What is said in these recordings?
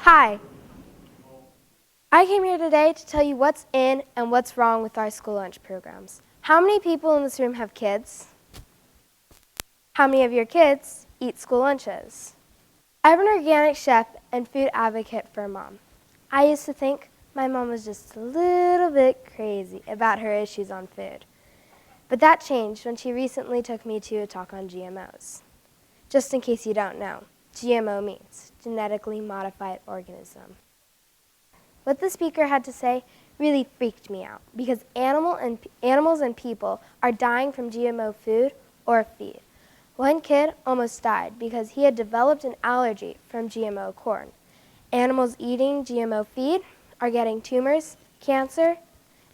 Hi. I came here today to tell you what's in and what's wrong with our school lunch programs. How many people in this room have kids? How many of your kids eat school lunches? I'm an organic chef and food advocate for a mom. I used to think my mom was just a little bit crazy about her issues on food. But that changed when she recently took me to a talk on GMOs. Just in case you don't know, GMO means genetically modified organism. What the speaker had to say really freaked me out because animals and people are dying from GMO food or feed. One kid almost died because he had developed an allergy from GMO corn. Animals eating GMO feed are getting tumors, cancer,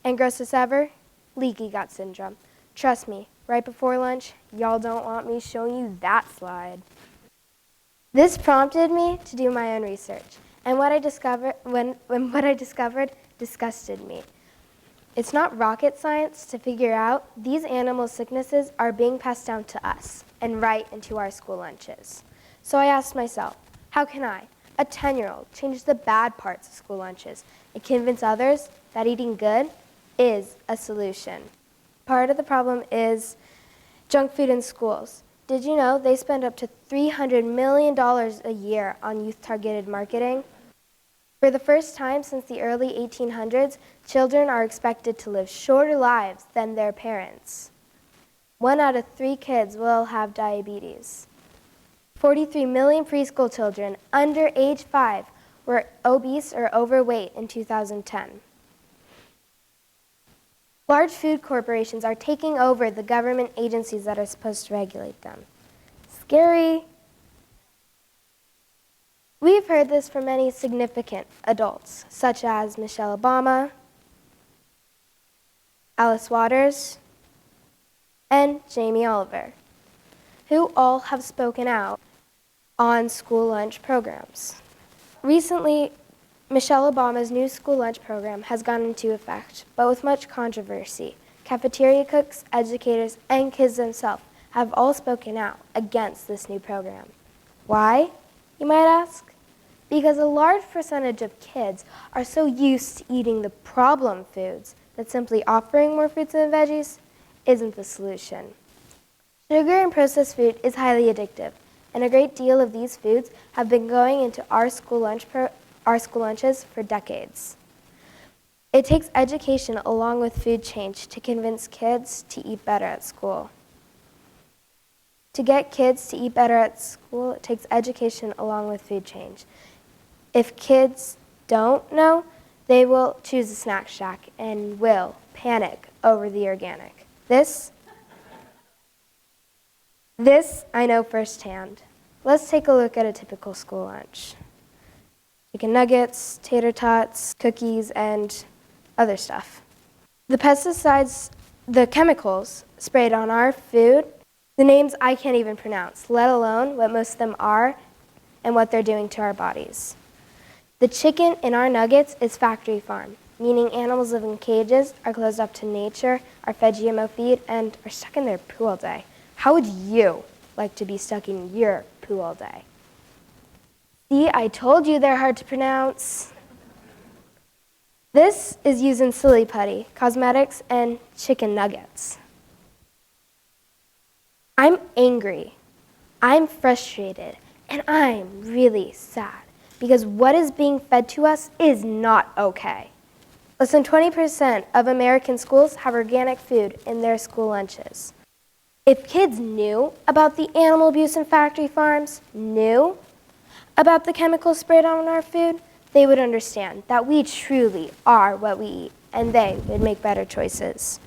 and grossest ever, leaky gut syndrome. Trust me, right before lunch, y'all don't want me showing you that slide. This prompted me to do my own research, and what I discovered disgusted me. It's not rocket science to figure out these animal sicknesses are being passed down to us and right into our school lunches. So I asked myself, how can I, a 10-year-old, change the bad parts of school lunches and convince others that eating good is a solution? Part of the problem is junk food in schools. Did you know they spend up to $300 million a year on youth-targeted marketing? For the first time since the early 1800s, children are expected to live shorter lives than their parents. 1 out of 3 kids will have diabetes. 43 million preschool children under age 5 were obese or overweight in 2010. Large food corporations are taking over the government agencies that are supposed to regulate them. Scary. We've heard this from many significant adults, such as Michelle Obama, Alice Waters, and Jamie Oliver, who all have spoken out on school lunch programs. Recently, Michelle Obama's new school lunch program has gone into effect, but with much controversy. Cafeteria cooks, educators, and kids themselves have all spoken out against this new program. Why, you might ask? Because a large percentage of kids are so used to eating the problem foods that simply offering more fruits and veggies isn't the solution. Sugar and processed food is highly addictive, and a great deal of these foods have been going into our school lunches for decades. It takes education along with food change to convince kids to eat better at school. To get kids to eat better at school, it takes education along with food change. If kids don't know, they will choose a snack shack and will panic over the organic. This I know firsthand. Let's take a look at a typical school lunch. Chicken nuggets, tater tots, cookies, and other stuff. The pesticides, the chemicals sprayed on our food, the names I can't even pronounce, let alone what most of them are and what they're doing to our bodies. The chicken in our nuggets is factory farm, meaning animals live in cages, are closed up to nature, are fed GMO feed, and are stuck in their poo all day. How would you like to be stuck in your poo all day? See, I told you they're hard to pronounce. This is used in silly putty, cosmetics, and chicken nuggets. I'm angry, I'm frustrated, and I'm really sad because what is being fed to us is not okay. Less than 20% of American schools have organic food in their school lunches. If kids knew about the animal abuse in factory farms, knew about the chemicals sprayed on our food, they would understand that we truly are what we eat, and they would make better choices.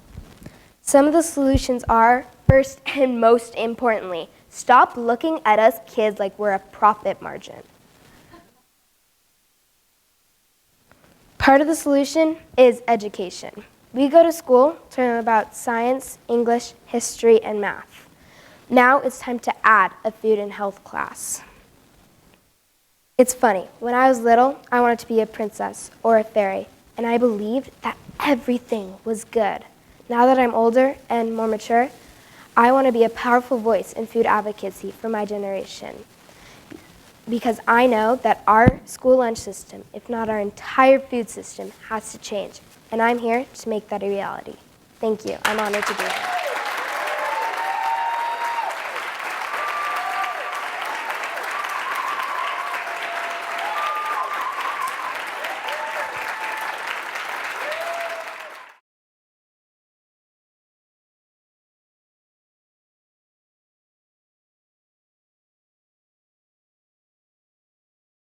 Some of the solutions are, first and most importantly, stop looking at us kids like we're a profit margin. Part of the solution is education. We go to school to learn about science, English, history, and math. Now it's time to add a food and health class. It's funny, when I was little, I wanted to be a princess or a fairy, and I believed that everything was good. Now that I'm older and more mature, I want to be a powerful voice in food advocacy for my generation. because I know that our school lunch system, if not our entire food system, has to change. And I'm here to make that a reality. Thank you. I'm honored to be here.